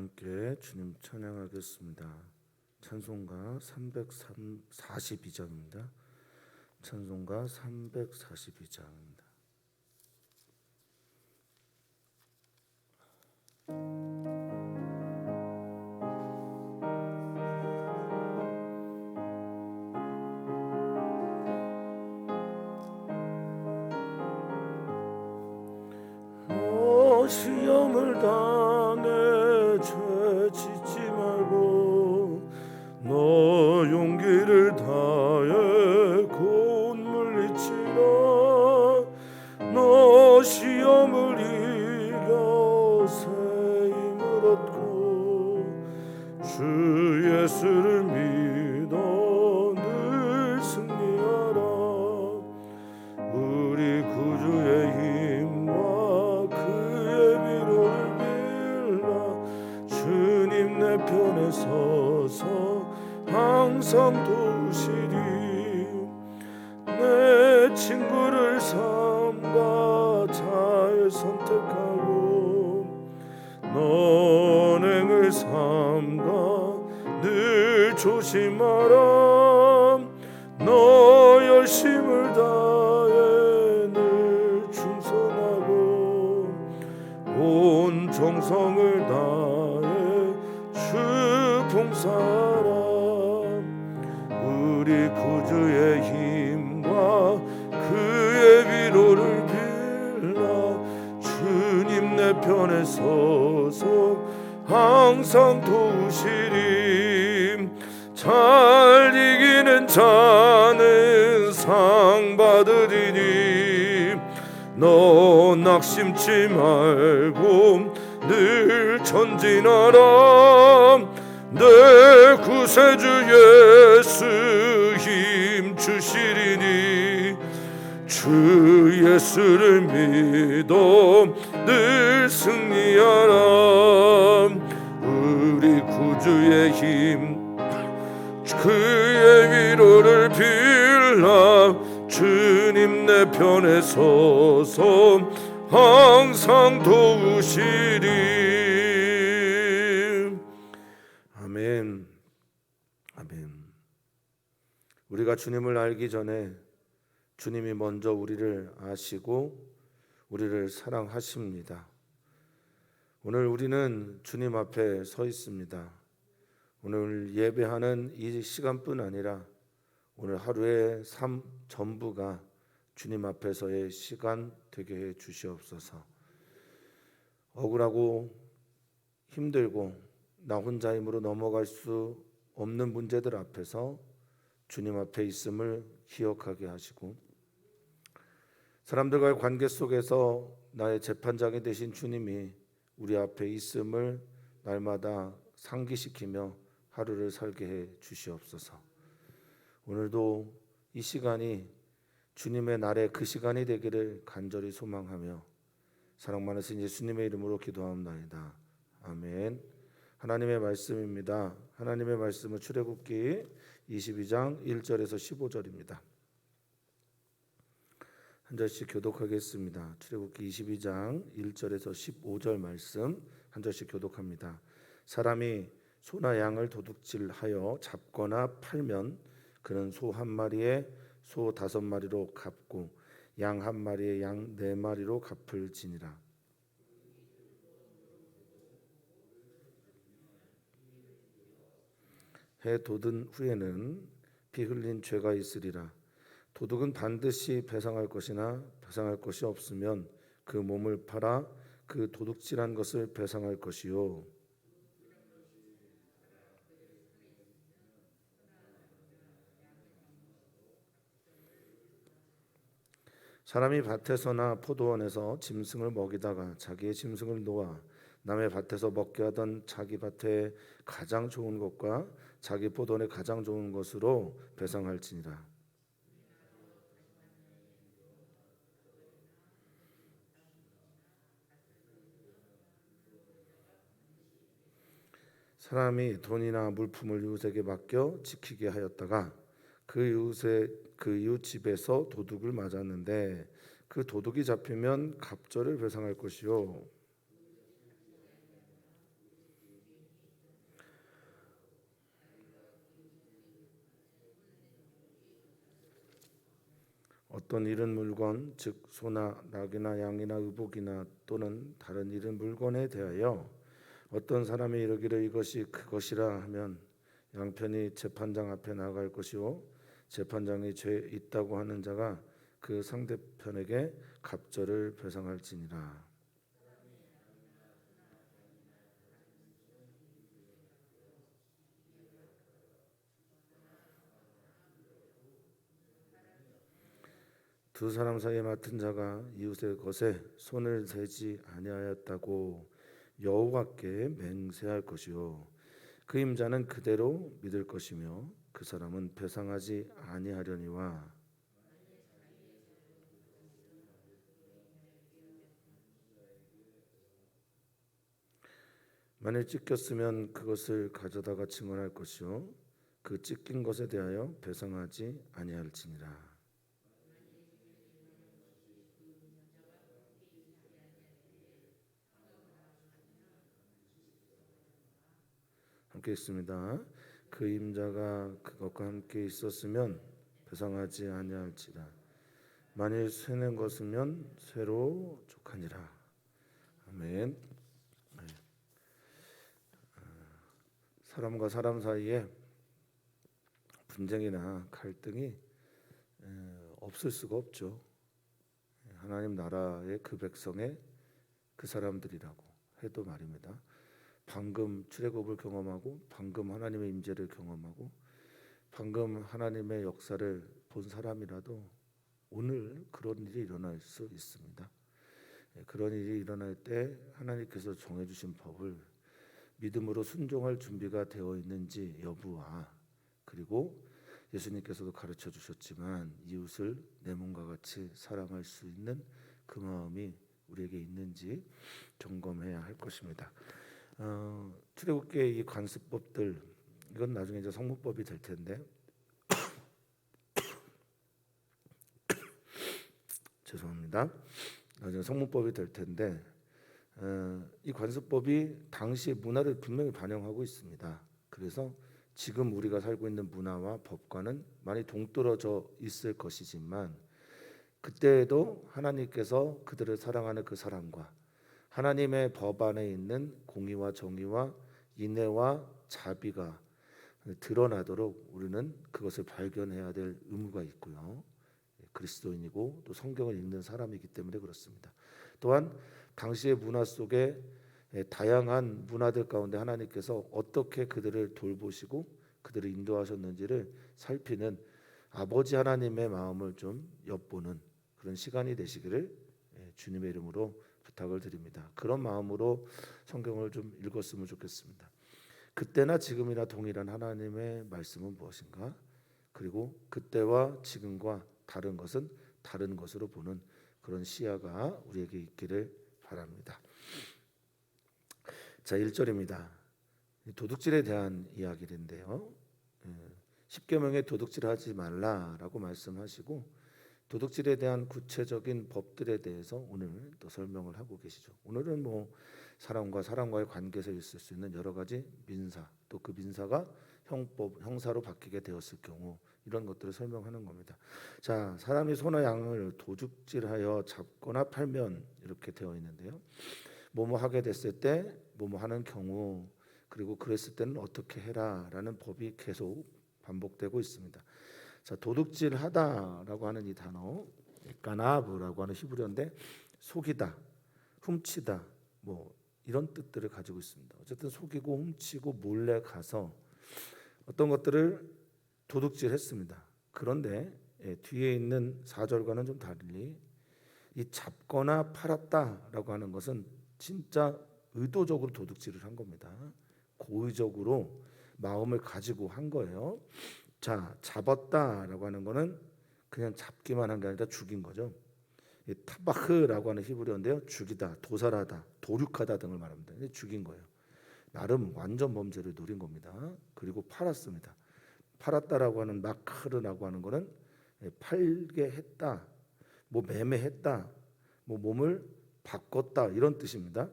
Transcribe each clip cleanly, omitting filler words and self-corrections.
함께 주님 찬양하겠습니다. 찬송가 342장입니다. 찬송가 342장입니다. 시험을 당해 죄 짓지 말고 너 용기를 다해 곧 물리치라. 너 시험을 이겨 새 힘을 얻고 주 예수를 믿어 늘 승리하라. 우리 구주의 힘과 그의 위로를 빌라. 주님 내 편에 서서 항상 도우시리. 내 친구를 삼가 잘 선택하고 너행을 삼가 늘 조심하라. 너 열심을 다해 늘 충성하고 온 정성을 다해 주 봉사하라. 우리 구주의 힘과 그의 위로를 빌라. 주님 내 편에 서서 항상 도우시리. 잘 이기는 자는 상 받으리니 너 낙심치 말고 늘 전진하라. 내 구세주 예수 힘 주시리니 주 예수를 믿어 늘 승리하라. 우리 구주의 힘 그의 위로를 빌라. 주님 내 편에 서서 항상 도우시리. 아멘. 아멘. 우리가 주님을 알기 전에 주님이 먼저 우리를 아시고 우리를 사랑하십니다. 오늘 우리는 주님 앞에 서 있습니다. 오늘 예배하는 이 시간뿐 아니라 오늘 하루의 삶 전부가 주님 앞에서의 시간 되게 해 주시옵소서. 억울하고 힘들고 나 혼자 힘으로 넘어갈 수 없는 문제들 앞에서 주님 앞에 있음을 기억하게 하시고 사람들과의 관계 속에서 나의 재판장이 되신 주님이 우리 앞에 있음을 날마다 상기시키며 하루를 살게 해 주시옵소서. 오늘도 이 시간이 주님의 날의 그 시간이 되기를 간절히 소망하며 사랑 많으신 예수님의 이름으로 기도하옵나이다. 아멘. 하나님의 말씀입니다. 하나님의 말씀은 출애굽기 22장 1절에서 15절입니다. 한 절씩 교독하겠습니다. 출애굽기 22장 1절에서 15절 말씀 한 절씩 교독합니다. 사람이 소나 양을 도둑질하여 잡거나 팔면 그는 소 한 마리에 소 5마리로 갚고 양 한 마리에 양 4마리로 갚을지니라. 해 돋은 후에는 피 흘린 죄가 있으리라. 도둑은 반드시 배상할 것이나 배상할 것이 없으면 그 몸을 팔아 그 도둑질한 것을 배상할 것이요. 사람이 밭에서나 포도원에서 짐승을 먹이다가 자기의 짐승을 놓아 남의 밭에서 먹게 하던 자기 밭에 가장 좋은 것과 자기 포도원에 가장 좋은 것으로 배상할지니라. 사람이 돈이나 물품을 이웃에게 맡겨 지키게 하였다가 그 이웃 집에서 도둑을 맞았는데 그 도둑이 잡히면 갑절을 배상할 것이요. 어떤 잃은 물건, 즉 소나 낙이나 양이나 의복이나 또는 다른 잃은 물건에 대하여 어떤 사람이 이르기를 이것이 그것이라 하면 양편이 재판장 앞에 나갈 것이요 재판장이 죄 있다고 하는 자가 그 상대편에게 갑절을 배상할지니라. 두 사람 사이에 맡은 자가 이웃의 것에 손을 대지 아니하였다고 여호와께 맹세할 것이요 그 임자는 그대로 믿을 것이며 그 사람은 배상하지 아니하려니와. 만일 찢겼으면 그것을 가져다가 증언할 것이요 그 찢긴 것에 대하여 배상하지 아니할지니라. 함께 있습니다. 그 임자가 그것과 함께 있었으면 배상하지 아니할지라. 만일 쇠낸 것이면 쇠로 족하니라. 아멘. 사람과 사람 사이에 분쟁이나 갈등이 없을 수가 없죠. 하나님 나라의 그 백성의 그 사람들이라고 해도 말입니다. 방금 출애굽을 경험하고 방금 하나님의 임재를 경험하고 방금 하나님의 역사를 본 사람이라도 오늘 그런 일이 일어날 수 있습니다. 그런 일이 일어날 때 하나님께서 정해주신 법을 믿음으로 순종할 준비가 되어 있는지 여부와 그리고 예수님께서도 가르쳐 주셨지만 이웃을 내 몸과 같이 사랑할 수 있는 그 마음이 우리에게 있는지 점검해야 할 것입니다. 출애굽기의 이 관습법들 이건 나중에 이제 성문법이 될 텐데 죄송합니다. 나중에 성문법이 될 텐데 이 관습법이 당시의 문화를 분명히 반영하고 있습니다. 그래서 지금 우리가 살고 있는 문화와 법과는 많이 동떨어져 있을 것이지만 그때에도 하나님께서 그들을 사랑하는 그 사랑과 하나님의 법 안에 있는 공의와 정의와 인애와 자비가 드러나도록 우리는 그것을 발견해야 될 의무가 있고요. 그리스도인이고 또 성경을 읽는 사람이기 때문에 그렇습니다. 또한 당시의 문화 속에 다양한 문화들 가운데 하나님께서 어떻게 그들을 돌보시고 그들을 인도하셨는지를 살피는 아버지 하나님의 마음을 좀 엿보는 그런 시간이 되시기를 주님의 이름으로 부탁을 드립니다. 그런 마음으로 성경을 좀 읽었으면 좋겠습니다. 그때나 지금이나 동일한 하나님의 말씀은 무엇인가? 그리고 그때와 지금과 다른 것은 다른 것으로 보는 그런 시야가 우리에게 있기를 바랍니다. 자, 1절입니다. 도둑질에 대한 이야기인데요. 10계명에 도둑질하지 말라라고 말씀하시고 도둑질에 대한 구체적인 법들에 대해서 오늘 또 설명을 하고 계시죠. 오늘은 뭐 사람과 사람과의 관계에서 있을 수 있는 여러 가지 민사, 또 그 민사가 형사로 바뀌게 되었을 경우 이런 것들을 설명하는 겁니다. 자, 사람이 소나 양을 도둑질하여 잡거나 팔면 이렇게 되어 있는데요. 뭐뭐 하게 됐을 때 뭐뭐 하는 경우 그리고 그랬을 때는 어떻게 해라라는 법이 계속 반복되고 있습니다. 자, 도둑질하다라고 하는 이 단어 까나브라고 하는 히브리어인데 속이다, 훔치다 뭐 이런 뜻들을 가지고 있습니다. 어쨌든 속이고 훔치고 몰래 가서 어떤 것들을 도둑질했습니다. 그런데 뒤에 있는 4절과는 좀 달리 이 잡거나 팔았다라고 하는 것은 진짜 의도적으로 도둑질을 한 겁니다. 고의적으로 마음을 가지고 한 거예요. 자, 잡았다라고 하는 거는 그냥 잡기만 한 게 아니라 죽인 거죠. 이 타바흐라고 하는 히브리어인데요. 죽이다, 도살하다, 도륙하다 등을 말합니다. 죽인 거예요. 나름 완전 범죄를 누린 겁니다. 그리고 팔았습니다. 팔았다라고 하는 마크르라고 하는 거는 팔게 했다, 뭐 매매했다, 뭐 몸을 바꿨다 이런 뜻입니다.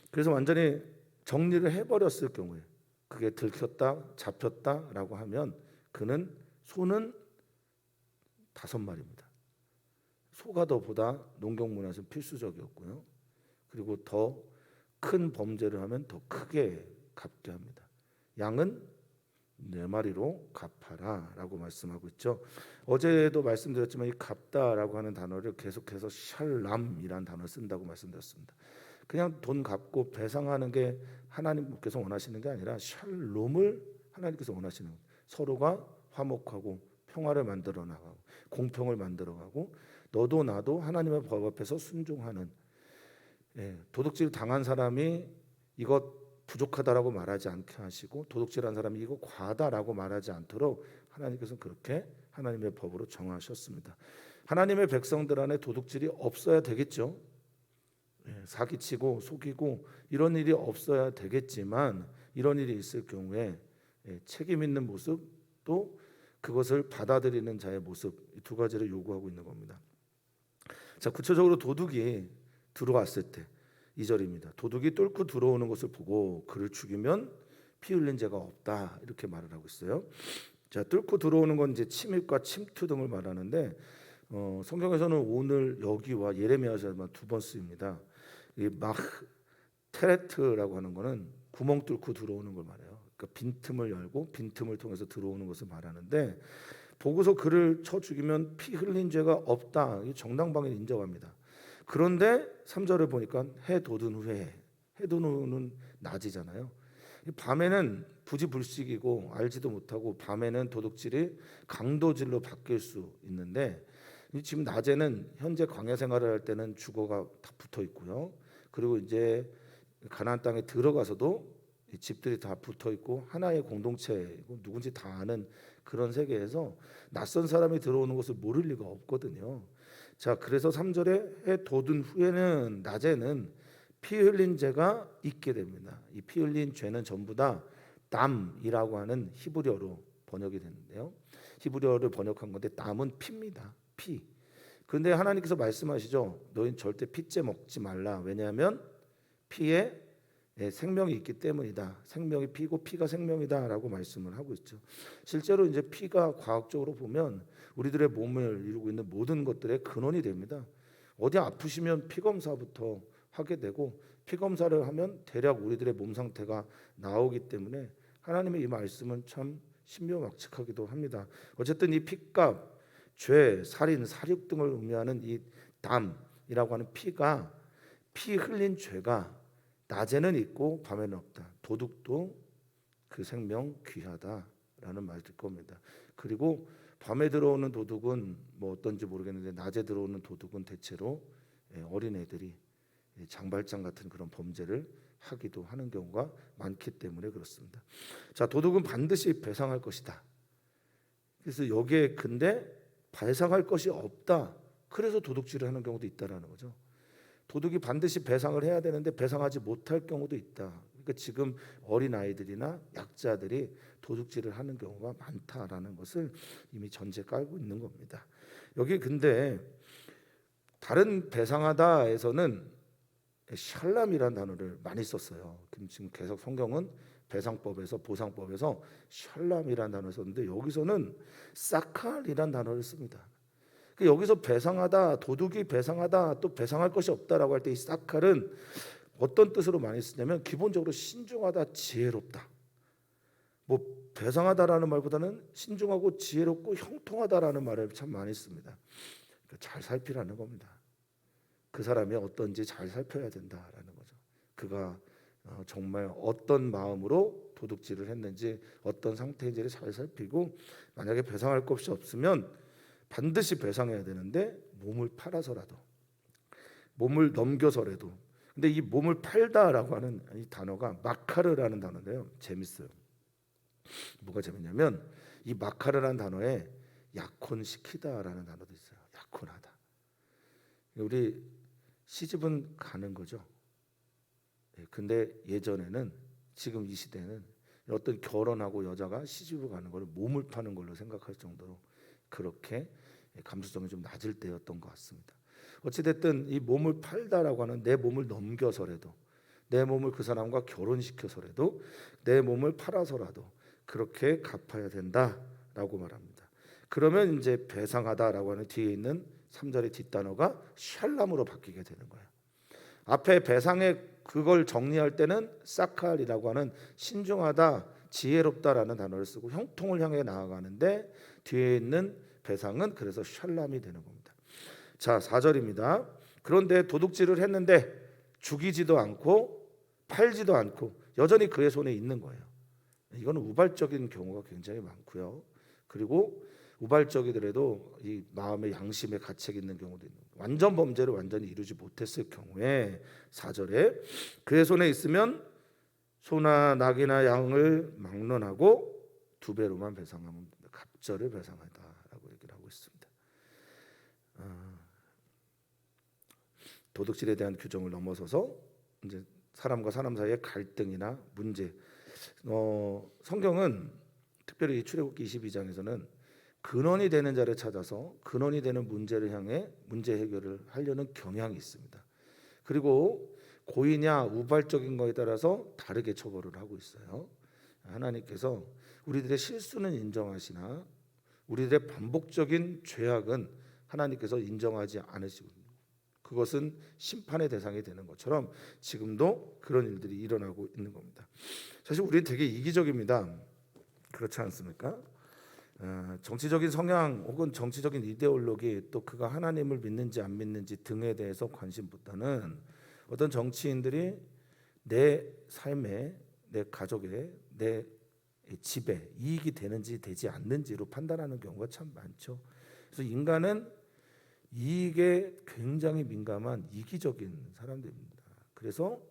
그래서 완전히 정리를 해버렸을 경우에 그게 들켰다, 잡혔다라고 하면 그는 소는 5마리입니다. 소가더보다 농경문화에서는 필수적이었고요. 그리고 더 큰 범죄를 하면 더 크게 갚게 합니다. 양은 4마리로 갚아라라고 말씀하고 있죠. 어제도 말씀드렸지만 이 갚다라고 하는 단어를 계속해서 샬람이라는 단어를 쓴다고 말씀드렸습니다. 그냥 돈 갚고 배상하는 게 하나님께서 원하시는 게 아니라 샬롬을 하나님께서 원하시는 거예요. 서로가 화목하고 평화를 만들어 나가고 공평을 만들어 가고 너도 나도 하나님의 법 앞에서 순종하는, 도둑질 당한 사람이 이것 부족하다라고 말하지 않게 하시고 도둑질한 사람이 이거 과하다라고 말하지 않도록 하나님께서는 그렇게 하나님의 법으로 정하셨습니다. 하나님의 백성들 안에 도둑질이 없어야 되겠죠. 사기치고 속이고 이런 일이 없어야 되겠지만 이런 일이 있을 경우에 책임 있는 모습 또 그것을 받아들이는 자의 모습, 이 두 가지를 요구하고 있는 겁니다. 자, 구체적으로 도둑이 들어왔을 때 2절입니다. 도둑이 뚫고 들어오는 것을 보고 그를 죽이면 피 흘린 죄가 없다, 이렇게 말을 하고 있어요. 자, 뚫고 들어오는 건 이제 침입과 침투 등을 말하는데 성경에서는 오늘 여기와 예레미야서만 2번 쓰입니다. 이 막 테레트라고 하는 거는 구멍 뚫고 들어오는 걸 말해요. 그러니까 빈틈을 열고 빈틈을 통해서 들어오는 것을 말하는데 보고서 그를 쳐 죽이면 피 흘린 죄가 없다. 이 정당방위를 인정합니다. 그런데 3절을 보니까 해 돋은 후에, 해 돋은 후는 낮이잖아요. 밤에는 부지불식이고 알지도 못하고 밤에는 도둑질이 강도질로 바뀔 수 있는데 지금 낮에는 현재 광야 생활을 할 때는 주거가 다 붙어 있고요. 그리고 이제 가나안 땅에 들어가서도 집들이 다 붙어 있고 하나의 공동체이고 누군지 다 아는 그런 세계에서 낯선 사람이 들어오는 것을 모를 리가 없거든요. 자, 그래서 3절에 해 돋은 후에는 낮에는 피 흘린 죄가 있게 됩니다. 이 피 흘린 죄는 전부 다 담이라고 하는 히브리어로 번역이 되는데요. 히브리어를 번역한 건데 담은 피입니다. 피. 그런데 하나님께서 말씀하시죠. 너희는 절대 피째 먹지 말라. 왜냐하면 피에 생명이 있기 때문이다. 생명이 피고 피가 생명이다라고 말씀을 하고 있죠. 실제로 이제 피가 과학적으로 보면 우리들의 몸을 이루고 있는 모든 것들의 근원이 됩니다. 어디 아프시면 피 검사부터 하게 되고 피 검사를 하면 대략 우리들의 몸 상태가 나오기 때문에 하나님의 이 말씀은 참 신묘막측하기도 합니다. 어쨌든 이 피값, 죄, 살인, 살육 등을 의미하는 이 담이라고 하는 피가 피 흘린 죄가 낮에는 있고 밤에는 없다. 도둑도 그 생명 귀하다라는 말일 겁니다. 그리고 밤에 들어오는 도둑은 뭐 어떤지 모르겠는데 낮에 들어오는 도둑은 대체로 어린애들이 장발장 같은 그런 범죄를 하기도 하는 경우가 많기 때문에 그렇습니다. 자, 도둑은 반드시 배상할 것이다. 그래서 여기에 근데 배상할 것이 없다. 그래서 도둑질을 하는 경우도 있다라는 거죠. 도둑이 반드시 배상을 해야 되는데 배상하지 못할 경우도 있다. 그러니까 지금 어린 아이들이나 약자들이 도둑질을 하는 경우가 많다라는 것을 이미 전제 깔고 있는 겁니다. 여기 근데 다른 배상하다에서는 샬람이라는 단어를 많이 썼어요. 지금 계속 성경은 배상법에서 보상법에서 샬람이라는 단어를 썼는데 여기서는 사칼이라는 단어를 씁니다. 여기서 배상하다, 도둑이 배상하다, 또 배상할 것이 없다라고 할 때 이 사칼은 어떤 뜻으로 많이 쓰냐면 기본적으로 신중하다, 지혜롭다. 뭐 배상하다라는 말보다는 신중하고 지혜롭고 형통하다라는 말을 참 많이 씁니다. 그러니까 잘 살피라는 겁니다. 그 사람이 어떤지 잘 살펴야 된다라는 거죠. 그가 정말 어떤 마음으로 도둑질을 했는지 어떤 상태인지를 잘 살피고 만약에 배상할 것이 없으면 반드시 배상해야 되는데 몸을 팔아서라도 몸을 넘겨서라도. 근데 이 몸을 팔다라고 하는 이 단어가 마카르라는 단어인데요. 재밌어요. 뭐가 재밌냐면 이 마카르라는 단어에 약혼시키다라는 단어도 있어요. 약혼하다. 우리 시집은 가는 거죠. 근데 예전에는 지금 이 시대는 어떤 결혼하고 여자가 시집을 가는 걸 몸을 파는 걸로 생각할 정도로 그렇게 감수성이 좀 낮을 때였던 것 같습니다. 어찌됐든 이 몸을 팔다라고 하는 내 몸을 넘겨서라도 내 몸을 그 사람과 결혼시켜서라도 내 몸을 팔아서라도 그렇게 갚아야 된다라고 말합니다. 그러면 이제 배상하다라고 하는 뒤에 있는 3절의 뒷단어가 샬람으로 바뀌게 되는 거예요. 앞에 배상의 그걸 정리할 때는 사칼이라고 하는 신중하다, 지혜롭다라는 단어를 쓰고 형통을 향해 나아가는데 뒤에 있는 배상은 그래서 샬람이 되는 겁니다. 자, 4절입니다. 그런데 도둑질을 했는데 죽이지도 않고 팔지도 않고 여전히 그의 손에 있는 거예요. 이거는 우발적인 경우가 굉장히 많고요. 그리고 우발적이더라도 이 마음의 양심에 가책이 있는 경우도 있는 거예요. 완전 범죄를 완전히 이루지 못했을 경우에 4절에 그의 손에 있으면 소나 낙이나 양을 막론하고 2배로만 배상하면 갑절을 배상하다라고 얘기를 하고 있습니다. 도둑질에 대한 규정을 넘어서서 이제 사람과 사람 사이의 갈등이나 문제, 성경은 특별히 출애굽기 22장에서는 근원이 되는 자를 찾아서 근원이 되는 문제를 향해 문제 해결을 하려는 경향이 있습니다. 그리고 고의냐 우발적인 거에 따라서 다르게 처벌을 하고 있어요. 하나님께서 우리들의 실수는 인정하시나 우리들의 반복적인 죄악은 하나님께서 인정하지 않으시고 그것은 심판의 대상이 되는 것처럼 지금도 그런 일들이 일어나고 있는 겁니다. 사실 우리는 되게 이기적입니다. 그렇지 않습니까? 정치적인 성향 혹은 정치적인 이데올로기 또 그가 하나님을 믿는지 안 믿는지 등에 대해서 관심보다는 어떤 정치인들이 내 삶에 내 가족에 내 집에 이익이 되는지 되지 않는지로 판단하는 경우가 참 많죠. 그래서 인간은 이익에 굉장히 민감한 이기적인 사람들입니다. 그래서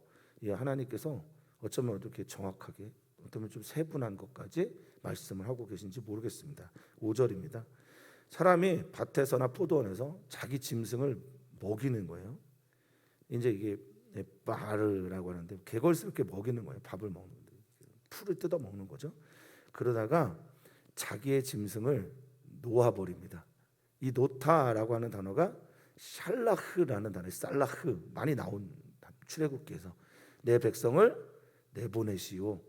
하나님께서 어쩌면 이렇게 정확하게 어쩌면 좀 세분한 것까지 말씀을 하고 계신지 모르겠습니다. 5절입니다. 사람이 밭에서나 포도원에서 자기 짐승을 먹이는 거예요. 이제 이게 바르라고 하는데 개걸스럽게 먹이는 거예요. 밥을 먹는 거예요. 풀을 뜯어 먹는 거죠. 그러다가 자기의 짐승을 놓아버립니다. 이 노타라고 하는 단어가 샬라흐라는 단어, 살라흐 많이 나온 출애굽기에서 내 백성을 내보내시오,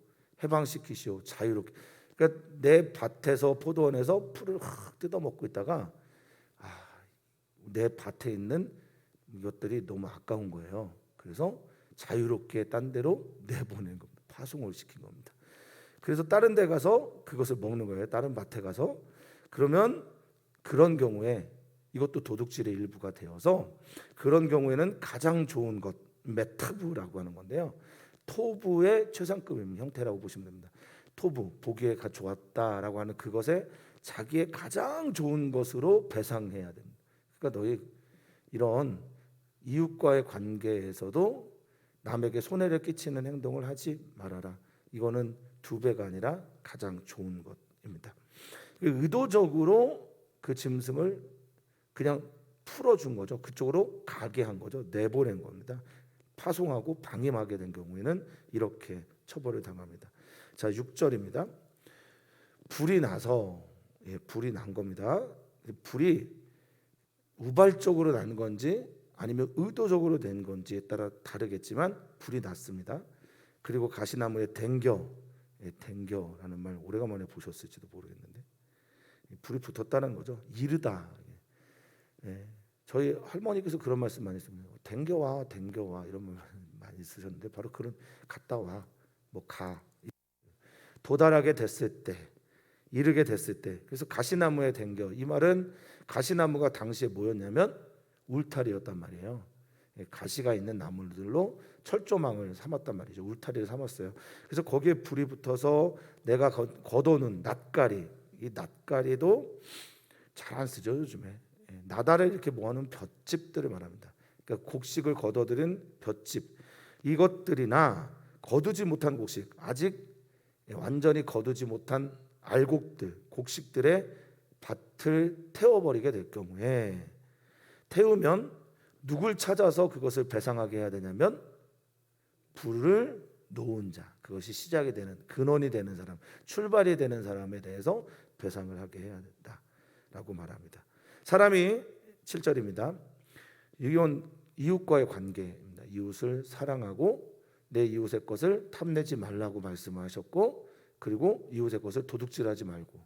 해방시키시오, 자유롭게. 그러니까 내 밭에서 포도원에서 풀을 확 뜯어 먹고 있다가 내 밭에 있는 이것들이 너무 아까운 거예요. 그래서 자유롭게 딴 데로 내보낸 겁니다. 파송을 시킨 겁니다. 그래서 다른 데 가서 그것을 먹는 거예요. 다른 밭에 가서. 그러면 그런 경우에 이것도 도둑질의 일부가 되어서 그런 경우에는 가장 좋은 것 메타브라고 하는 건데요. 토부의 최상급인 형태라고 보시면 됩니다. 토부, 보기에 좋았다라고 하는 그것에 자기의 가장 좋은 것으로 배상해야 됩니다. 그러니까 너희 이런 이웃과의 관계에서도 남에게 손해를 끼치는 행동을 하지 말아라. 이거는 2배가 아니라 가장 좋은 것입니다. 의도적으로 그 짐승을 그냥 풀어준 거죠. 그쪽으로 가게 한 거죠. 내보낸 겁니다. 파송하고 방임하게 된 경우에는 이렇게 처벌을 당합니다. 자, 6절입니다. 불이 나서 불이 난 겁니다. 불이 우발적으로 난 건지 아니면 의도적으로 된 건지에 따라 다르겠지만 불이 났습니다. 그리고 가시나무에 댕겨라는 말 오래간만에 보셨을지도 모르겠는데 불이 붙었다는 거죠. 이르다. 저희 할머니께서 그런 말씀 많이 씁니다. 댕겨와 이런 말 많이 쓰셨는데 바로 그런 갔다 와, 뭐 가. 도달하게 됐을 때, 이르게 됐을 때. 그래서 가시나무에 댕겨. 이 말은 가시나무가 당시에 뭐였냐면 울타리였단 말이에요. 가시가 있는 나무들로 철조망을 삼았단 말이죠. 울타리를 삼았어요. 그래서 거기에 불이 붙어서 내가 걷어놓은 낫가리, 이 낫가리도 잘 안 쓰죠 요즘에. 나달에 이렇게 모아놓은 볏짚들을 말합니다. 그러니까 곡식을 걷어들인 볏짚, 이것들이나 거두지 못한 곡식, 아직 완전히 거두지 못한 알곡들, 곡식들의 밭을 태워버리게 될 경우에 태우면 누굴 찾아서 그것을 배상하게 해야 되냐면 불을 놓은 자, 그것이 시작이 되는 근원이 되는 사람, 출발이 되는 사람에 대해서 배상을 하게 해야 된다라고 말합니다. 사람이 7절입니다. 이건 이웃과의 관계입니다. 이웃을 사랑하고 내 이웃의 것을 탐내지 말라고 말씀하셨고, 그리고 이웃의 것을 도둑질하지 말고,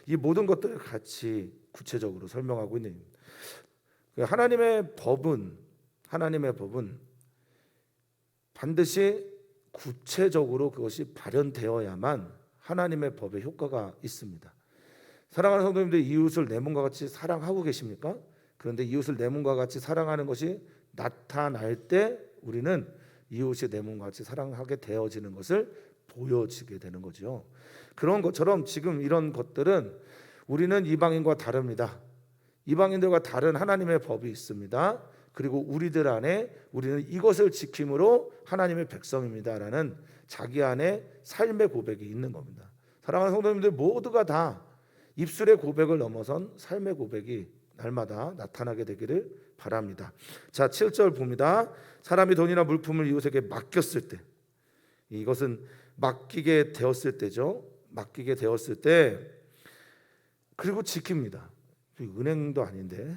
이 모든 것들을 같이 구체적으로 설명하고 있는 하나님의 법은 반드시 구체적으로 그것이 발현되어야만 하나님의 법에 효과가 있습니다. 사랑하는 성도님들, 이웃을 내 몸과 같이 사랑하고 계십니까? 그런데 이웃을 내 몸과 같이 사랑하는 것이 나타날 때 우리는 이웃이 내 몸과 같이 사랑하게 되어지는 것을 보여지게 되는 거죠. 그런 것처럼 지금 이런 것들은 우리는 이방인과 다릅니다. 이방인들과 다른 하나님의 법이 있습니다. 그리고 우리들 안에 우리는 이것을 지킴으로 하나님의 백성입니다라는 자기 안에 삶의 고백이 있는 겁니다. 사랑하는 성도님들, 모두가 다 입술의 고백을 넘어선 삶의 고백이 날마다 나타나게 되기를 바랍니다. 자, 7절 봅니다. 사람이 돈이나 물품을 이웃에게 맡겼을 때, 이것은 맡기게 되었을 때죠. 맡기게 되었을 때 그리고 지킵니다. 은행도 아닌데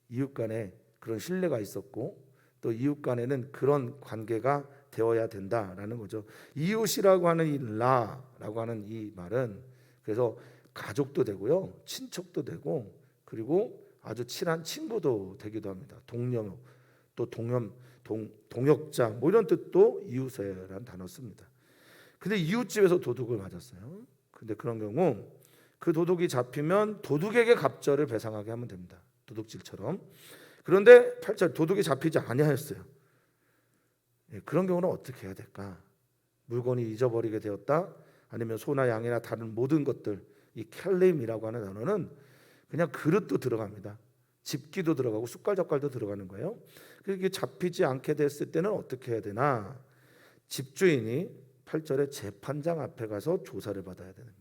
이웃 간에 그런 신뢰가 있었고 또 이웃 간에는 그런 관계가 되어야 된다라는 거죠. 이웃이라고 하는 이 라라고 하는 이 말은 그래서 가족도 되고요, 친척도 되고, 그리고 아주 친한 친구도 되기도 합니다. 동료, 또 동역자, 뭐 이런 뜻도 이웃이라는 단어 씁니다. 근데 이웃집에서 도둑을 맞았어요. 근데 그런 경우 그 도둑이 잡히면 도둑에게 갑절을 배상하게 하면 됩니다. 도둑질처럼. 그런데 8절, 도둑이 잡히지 아니하였어요. 그런 경우는 어떻게 해야 될까? 물건이 잊어버리게 되었다, 아니면 소나 양이나 다른 모든 것들, 이 켈림이라고 하는 단어는 그냥 그릇도 들어갑니다. 집기도 들어가고 숟갈젓갈도 들어가는 거예요. 그게 잡히지 않게 됐을 때는 어떻게 해야 되나? 집주인이 8절에 재판장 앞에 가서 조사를 받아야 됩니다.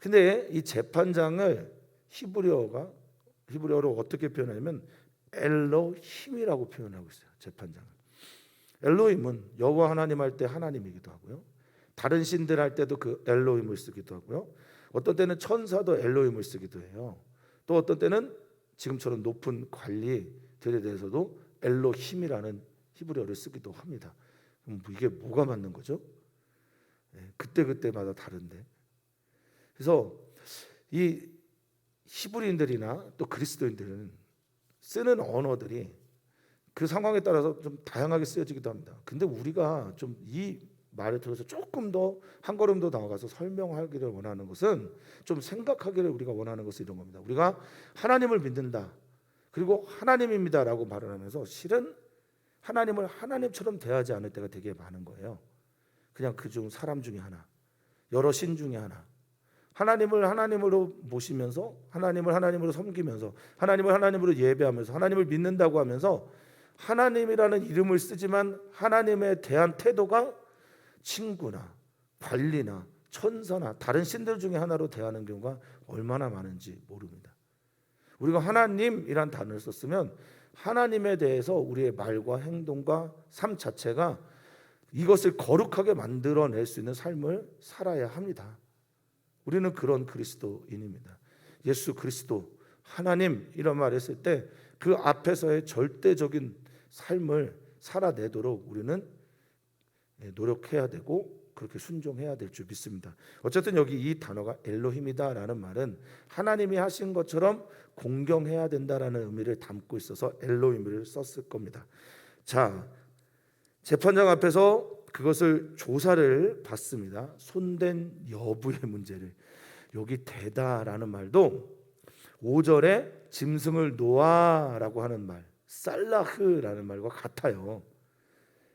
근데 이 재판장을 히브리어로 어떻게 표현하냐면 엘로힘이라고 표현하고 있어요. 재판장을. 엘로힘은 여호와 하나님 할 때 하나님이기도 하고요, 다른 신들 할 때도 그 엘로힘을 쓰기도 하고요, 어떤 때는 천사도 엘로힘을 쓰기도 해요. 또 어떤 때는 지금처럼 높은 관리들에 대해서도 엘로힘이라는 히브리어를 쓰기도 합니다. 그럼 이게 뭐가 맞는 거죠? 그때마다 다른데. 그래서 이 히브리인들이나 또 그리스도인들은 쓰는 언어들이 그 상황에 따라서 좀 다양하게 쓰여지기도 합니다. 근데 우리가 좀 이 말을 들어서 조금 더 한 걸음 더 나아가서 설명하기를 원하는 것은, 좀 생각하기를 우리가 원하는 것은 이런 겁니다. 우리가 하나님을 믿는다, 그리고 하나님입니다라고 말을 하면서 실은 하나님을 하나님처럼 대하지 않을 때가 되게 많은 거예요. 그냥 그중 사람 중에 하나, 여러 신 중에 하나, 하나님을 하나님으로 모시면서, 하나님을 하나님으로 섬기면서, 하나님을 하나님으로 예배하면서, 하나님을 믿는다고 하면서 하나님이라는 이름을 쓰지만 하나님에 대한 태도가 친구나 관리나 천사나 다른 신들 중에 하나로 대하는 경우가 얼마나 많은지 모릅니다. 우리가 하나님이란 단어를 썼으면 하나님에 대해서 우리의 말과 행동과 삶 자체가 이것을 거룩하게 만들어낼 수 있는 삶을 살아야 합니다. 우리는 그런 그리스도인입니다. 예수 그리스도, 하나님 이런 말 했을 때 그 앞에서의 절대적인 삶을 살아내도록 우리는 노력해야 되고 그렇게 순종해야 될 줄 믿습니다. 어쨌든 여기 이 단어가 엘로힘이다라는 말은 하나님이 하신 것처럼 공경해야 된다라는 의미를 담고 있어서 엘로힘을 썼을 겁니다. 자, 재판장 앞에서 그것을 조사를 받습니다. 손댄 여부의 문제를. 여기 대다라는 말도 5절에 짐승을 놓아라고 하는 말, 살라흐라는 말과 같아요.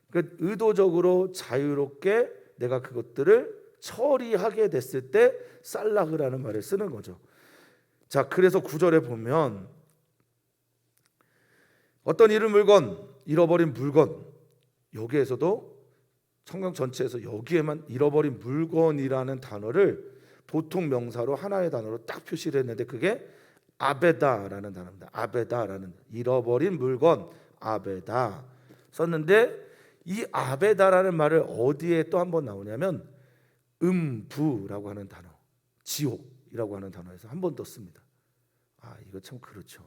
그러니까 의도적으로 자유롭게 내가 그것들을 처리하게 됐을 때 살라흐라는 말을 쓰는 거죠. 자, 그래서 9절에 보면 어떤 잃어버린 물건, 여기에서도 성경 전체에서 여기에만 잃어버린 물건이라는 단어를 보통 명사로 하나의 단어로 딱 표시를 했는데 그게 아베다라는 단어입니다. 아베다라는, 잃어버린 물건, 아베다 썼는데 이 아베다라는 말을 어디에 또 한 번 나오냐면 음부라고 하는 단어, 지옥이라고 하는 단어에서 한 번 더 씁니다. 아, 이거 참 그렇죠.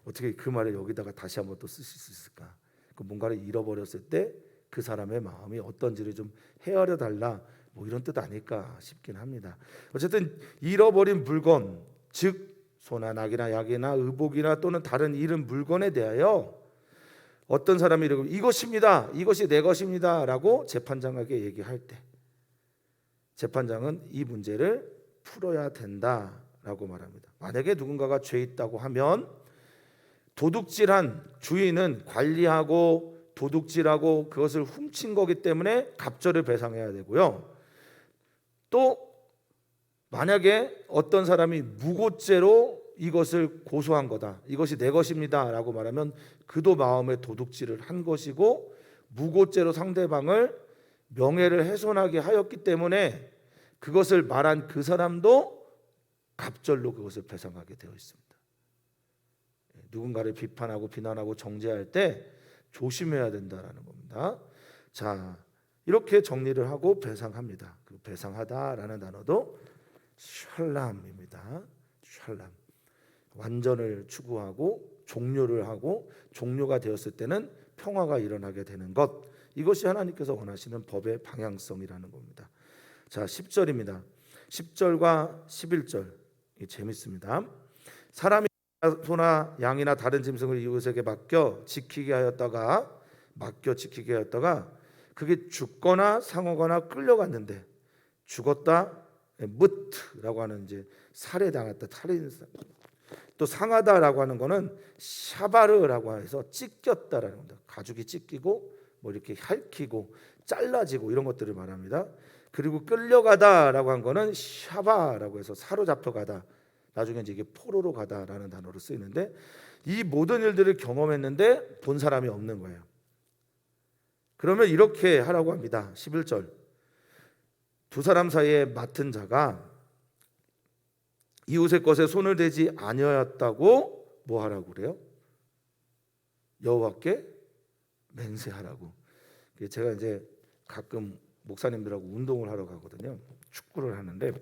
어떻게 그 말을 여기다가 다시 한 번 또 쓰실 수 있을까? 그 뭔가를 잃어버렸을 때 그 사람의 마음이 어떤지를 좀 헤아려 달라, 뭐 이런 뜻 아닐까 싶긴 합니다. 어쨌든 잃어버린 물건, 즉 소나 낙이나 약이나 의복이나 또는 다른 잃은 물건에 대하여 어떤 사람이 이러고 이것입니다, 이것이 내 것입니다 라고 재판장에게 얘기할 때 재판장은 이 문제를 풀어야 된다라고 말합니다. 만약에 누군가가 죄 있다고 하면 도둑질한 주인은 관리하고 도둑질하고 그것을 훔친 거기 때문에 갑절을 배상해야 되고요. 또 만약에 어떤 사람이 무고죄로 이것을 고소한 거다, 이것이 내 것입니다 라고 말하면 그도 마음에 도둑질을 한 것이고 무고죄로 상대방을 명예를 훼손하게 하였기 때문에 그것을 말한 그 사람도 갑절로 그것을 배상하게 되어 있습니다. 누군가를 비판하고 비난하고 정죄할 때 조심해야 된다라는 겁니다. 자, 이렇게 정리를 하고 배상합니다. 그 배상하다라는 단어도 샬람입니다. 샬람. 완전을 추구하고 종료를 하고 종료가 되었을 때는 평화가 일어나게 되는 것, 이것이 하나님께서 원하시는 법의 방향성이라는 겁니다. 자, 10절입니다. 10절과 11절 재밌습니다. 사람이 소나 양이나 다른 짐승을 이웃에게 맡겨 지키게 하였다가 그게 죽거나 상하거나 끌려갔는데 죽었다, 무트라고 하는 이제 살해당했다, 또 상하다라고 하는 거는 샤바르라고 해서 찢겼다라는 겁니다. 가죽이 찢기고 뭐 이렇게 핥히고 잘라지고 이런 것들을 말합니다. 그리고 끌려가다라고 한 거는 샤바라고 해서 사로잡혀가다, 나중에 이제 이게 포로로 가다라는 단어로 쓰이는데 이 모든 일들을 경험했는데 본 사람이 없는 거예요. 그러면 이렇게 하라고 합니다. 11절. 두 사람 사이에 맡은 자가 이웃의 것에 손을 대지 아니하였다고 뭐 하라고 그래요? 여호와께 맹세하라고. 제가 이제 가끔 목사님들하고 운동을 하러 가거든요. 축구를 하는데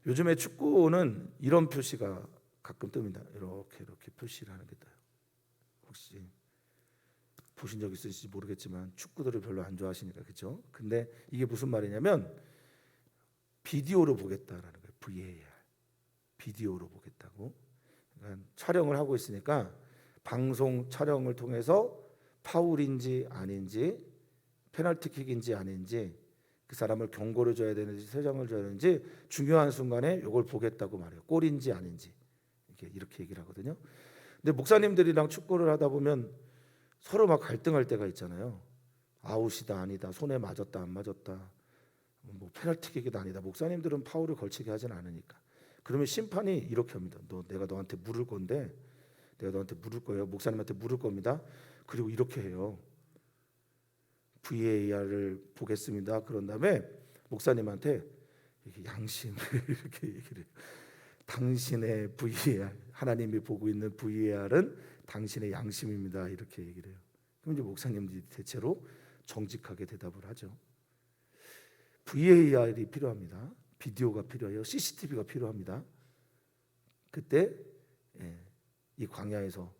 요즘에 축구는 이런 표시가 가끔 뜹니다. 이렇게 표시를 하는 게 떠요. 혹시 보신 적 있으실지 모르겠지만 축구들을 별로 안 좋아하시니까, 그렇죠? 근데 이게 무슨 말이냐면 비디오로 보겠다라는 거예요. VAR. 비디오로 보겠다고. 그러니까 촬영을 하고 있으니까 방송 촬영을 통해서 파울인지 아닌지, 페널티킥인지 아닌지, 그 사람을 경고를 줘야 되는지 퇴장을 줘야 되는지 중요한 순간에 이걸 보겠다고 말해요. 골인지 아닌지 이렇게 얘기를 하거든요. 근데 목사님들이랑 축구를 하다 보면 서로 막 갈등할 때가 있잖아요. 아웃이다 아니다, 손에 맞았다 안 맞았다, 뭐 페널티킥이다 아니다. 목사님들은 파울을 걸치게 하진 않으니까. 그러면 심판이 이렇게 합니다. 내가 너한테 물을 건데, 내가 너한테 물을 거예요. 목사님한테 물을 겁니다. 그리고 이렇게 해요. VAR을 보겠습니다. 그런 다음에 목사님한테 이렇게 양심을 이렇게 얘기를 해요. 당신의 VAR, 하나님이 보고 있는 VAR은 당신의 양심입니다. 이렇게 얘기를 해요. 그럼 이제 목사님들이 대체로 정직하게 대답을 하죠. VAR이 필요합니다. 비디오가 필요해요. CCTV가 필요합니다. 그때 이 광야에서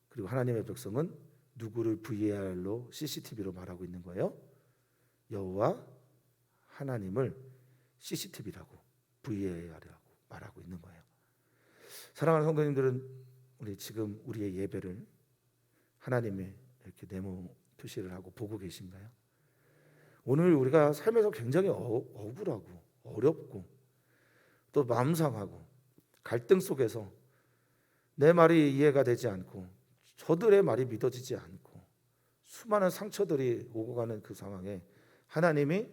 그리고 하나님의 백성은 누구를 VAR로 CCTV로 말하고 있는 거예요? 여호와 하나님을 CCTV라고 VAR이라고 말하고 있는 거예요. 사랑하는 성도님들은 우리 지금 우리의 예배를 하나님의 이렇게 네모 표시를 하고 보고 계신가요? 오늘 우리가 삶에서 굉장히 억울하고 어렵고 또 마음 상하고 갈등 속에서 내 말이 이해가 되지 않고 저들의 말이 믿어지지 않고 수많은 상처들이 오고 가는 그 상황에 하나님이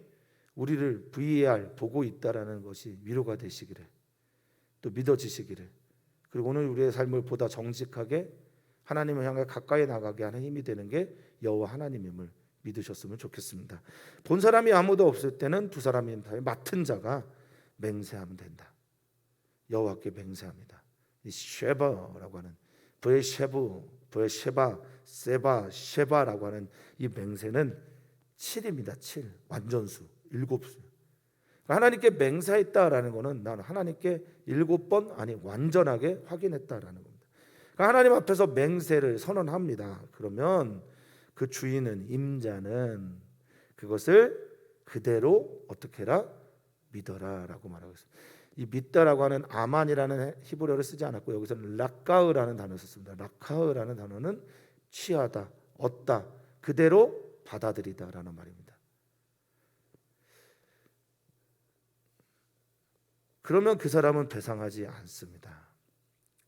우리를 VAR 보고 있다라는 것이 위로가 되시기를, 또 믿어지시기를, 그리고 오늘 우리의 삶을 보다 정직하게 하나님을 향해 가까이 나가게 하는 힘이 되는 게 여호와 하나님임을 믿으셨으면 좋겠습니다. 본 사람이 아무도 없을 때는 두 사람이 맡은 자가 맹세하면 된다. 여호와께 맹세합니다. 이 쉐바라고 하는 브에쉐바, 세바, 쉐바라고 하는 이 맹세는 7입니다. 7. 완전수, 7수. 하나님께 맹세했다라는 것은 나는 하나님께 7번 아니 완전하게 확인했다라는 겁니다. 그러니까 하나님 앞에서 맹세를 선언합니다. 그러면 그 주인은, 임자는 그것을 그대로 어떻게 해라? 믿어라라고 말하고 있습니다. 이 믿다라고 하는 아만이라는 히브리어를 쓰지 않았고 여기서는 락가으라는 단어를 썼습니다. 락가으라는 단어는 취하다, 얻다, 그대로 받아들이다라는 말입니다. 그러면 그 사람은 배상하지 않습니다.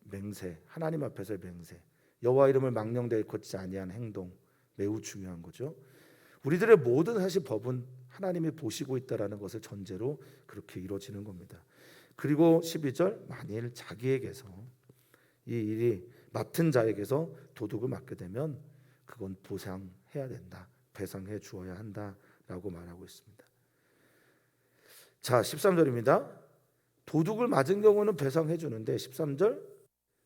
맹세, 하나님 앞에서의 맹세, 여호와 이름을 망령되이 걷지 아니한 행동, 매우 중요한 거죠. 우리들의 모든 사실 법은 하나님이 보시고 있다라는 것을 전제로 그렇게 이루어지는 겁니다. 그리고 12절, 만일 자기에게서 이 일이 맡은 자에게서 도둑을 맞게 되면 그건 보상해야 된다, 배상해 주어야 한다라고 말하고 있습니다. 자, 13절입니다. 도둑을 맞은 경우는 배상해 주는데 13절,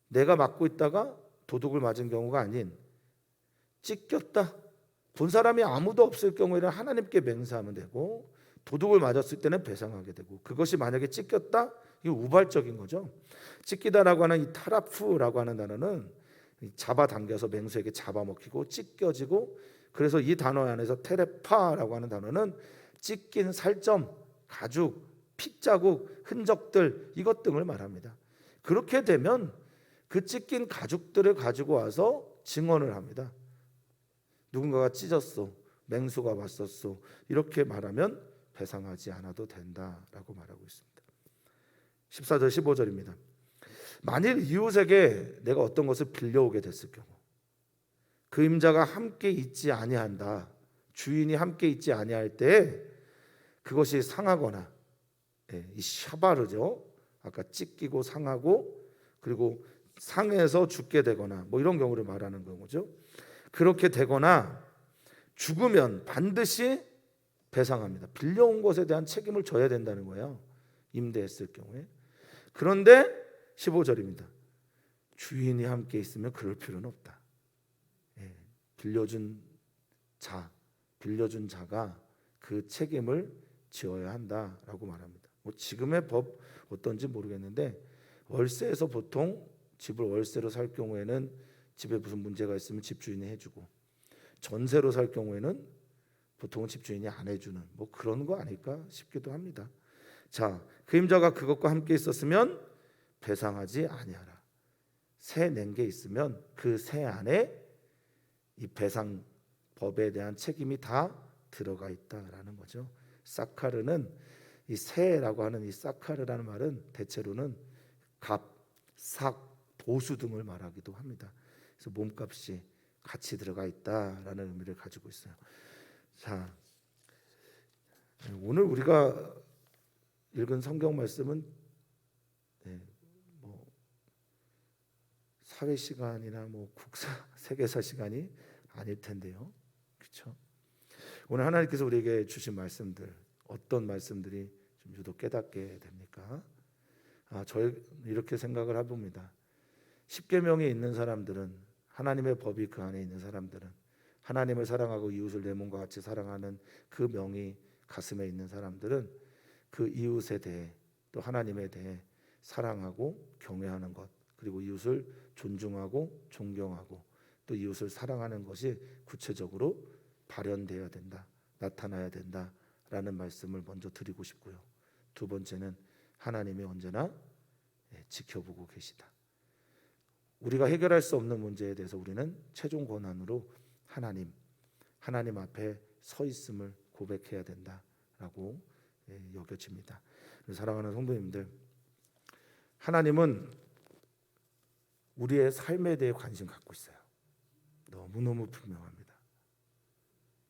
내가 맞고 있다가 도둑을 맞은 경우가 아닌 찢겼다, 본 사람이 아무도 없을 경우에는 하나님께 맹세하면 되고, 도둑을 맞았을 때는 배상하게 되고, 그것이 만약에 찢겼다, 이거 우발적인 거죠. 찢기다라고 하는 이 타라프라고 하는 단어는 잡아당겨서 맹수에게 잡아먹히고 찢겨지고, 그래서 이 단어 안에서 테레파라고 하는 단어는 찢긴 살점, 가죽, 핏자국, 흔적들, 이것 등을 말합니다. 그렇게 되면 그 찢긴 가죽들을 가지고 와서 증언을 합니다. 누군가가 찢었어, 맹수가 왔었어, 이렇게 말하면 배상하지 않아도 된다라고 말하고 있습니다. 14절 15절입니다. 만일 이웃에게 내가 어떤 것을 빌려오게 됐을 경우 그 임자가 함께 있지 아니한다, 주인이 함께 있지 아니할 때 그것이 상하거나, 이 샤바르죠, 아까 찢기고 상하고 그리고 상해서 죽게 되거나 뭐 이런 경우를 말하는 거죠. 그렇게 되거나 죽으면 반드시 배상합니다. 빌려온 것에 대한 책임을 져야 된다는 거예요, 임대했을 경우에. 그런데 15절입니다. 주인이 함께 있으면 그럴 필요는 없다. 빌려준 자가 그 책임을 지어야 한다라고 말합니다. 뭐 지금의 법 어떤지 모르겠는데, 월세에서 보통 집을 월세로 살 경우에는 집에 무슨 문제가 있으면 집주인이 해주고, 전세로 살 경우에는 보통은 집주인이 안 해주는 뭐 그런 거 아닐까 싶기도 합니다. 자, 그 임자가 그것과 함께 있었으면 배상하지 아니하라. 새 낸 게 있으면 그 새 안에 이 배상 법에 대한 책임이 다 들어가 있다라는 거죠. 사카르는 이 새라고 하는 이 사카르라는 말은 대체로는 값, 삭, 보수 등을 말하기도 합니다. 그래서 몸값이 같이 들어가 있다라는 의미를 가지고 있어요. 자, 오늘 우리가 읽은 성경 말씀은 뭐 사회 시간이나 뭐 국사 세계사 시간이 아닐 텐데요, 그렇죠? 오늘 하나님께서 우리에게 주신 말씀들, 어떤 말씀들이 좀 유독 깨닫게 됩니까? 저희 이렇게 생각을 해봅니다. 십계명에 있는 사람들은, 하나님의 법이 그 안에 있는 사람들은, 하나님을 사랑하고 이웃을 내 몸과 같이 사랑하는 그 명이 가슴에 있는 사람들은 그 이웃에 대해, 또 하나님에 대해 사랑하고 경외하는 것, 그리고 이웃을 존중하고 존경하고 또 이웃을 사랑하는 것이 구체적으로 발현되어야 된다, 나타나야 된다라는 말씀을 먼저 드리고 싶고요. 두 번째는 하나님이 언제나 지켜보고 계시다. 우리가 해결할 수 없는 문제에 대해서 우리는 최종 권한으로 하나님 앞에 서 있음을 고백해야 된다라고 여겨집니다. 사랑하는 성도님들, 하나님은 우리의 삶에 대해 관심 갖고 있어요. 너무너무 분명합니다.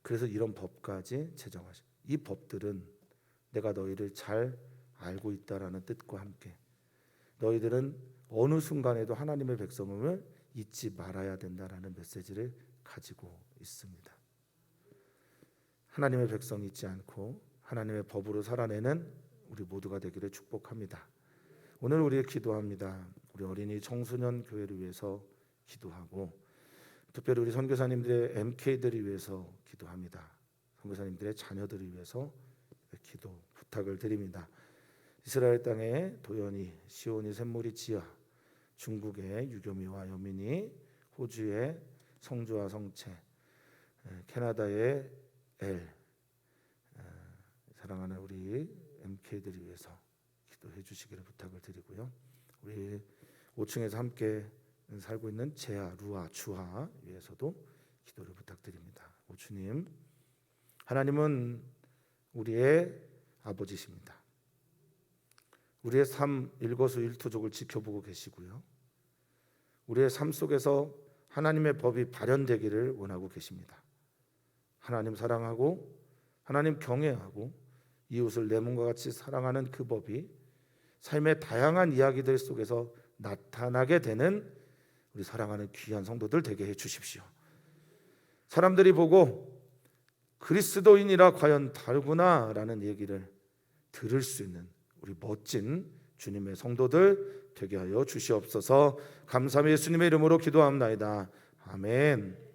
그래서 이런 법까지 제정하신, 이 법들은 내가 너희를 잘 알고 있다라는 뜻과 함께 너희들은 어느 순간에도 하나님의 백성을 잊지 말아야 된다라는 메시지를 가지고 있습니다. 하나님의 백성이 잊지 않고 하나님의 법으로 살아내는 우리 모두가 되기를 축복합니다. 오늘 우리 기도합니다. 우리 어린이 청소년 교회를 위해서 기도하고, 특별히 우리 선교사님들의 MK들을 위해서 기도합니다. 선교사님들의 자녀들을 위해서 기도 부탁을 드립니다. 이스라엘 땅의 도연이, 시온이, 샘물이, 지하, 중국의 유교미와 여민이, 호주의 성주와 성채, 캐나다의 엘, 사랑하는 우리 MK들을 위해서 기도해 주시기를 부탁을 드리고요. 우리 5층에서 함께 살고 있는 재하, 루아, 주하 위해서도 기도를 부탁드립니다. 오주님, 하나님은 우리의 아버지십니다. 우리의 삶 일거수일투족을 지켜보고 계시고요. 우리의 삶 속에서 하나님의 법이 발현되기를 원하고 계십니다. 하나님 사랑하고 하나님 경외하고 이웃을 내 몸과 같이 사랑하는 그 법이 삶의 다양한 이야기들 속에서 나타나게 되는 우리 사랑하는 귀한 성도들 되게 해 주십시오. 사람들이 보고 그리스도인이라 과연 다르구나 라는 얘기를 들을 수 있는 우리 멋진 주님의 성도들 되게 하여 주시옵소서. 감사함이 예수님의 이름으로 기도합나이다. 아멘.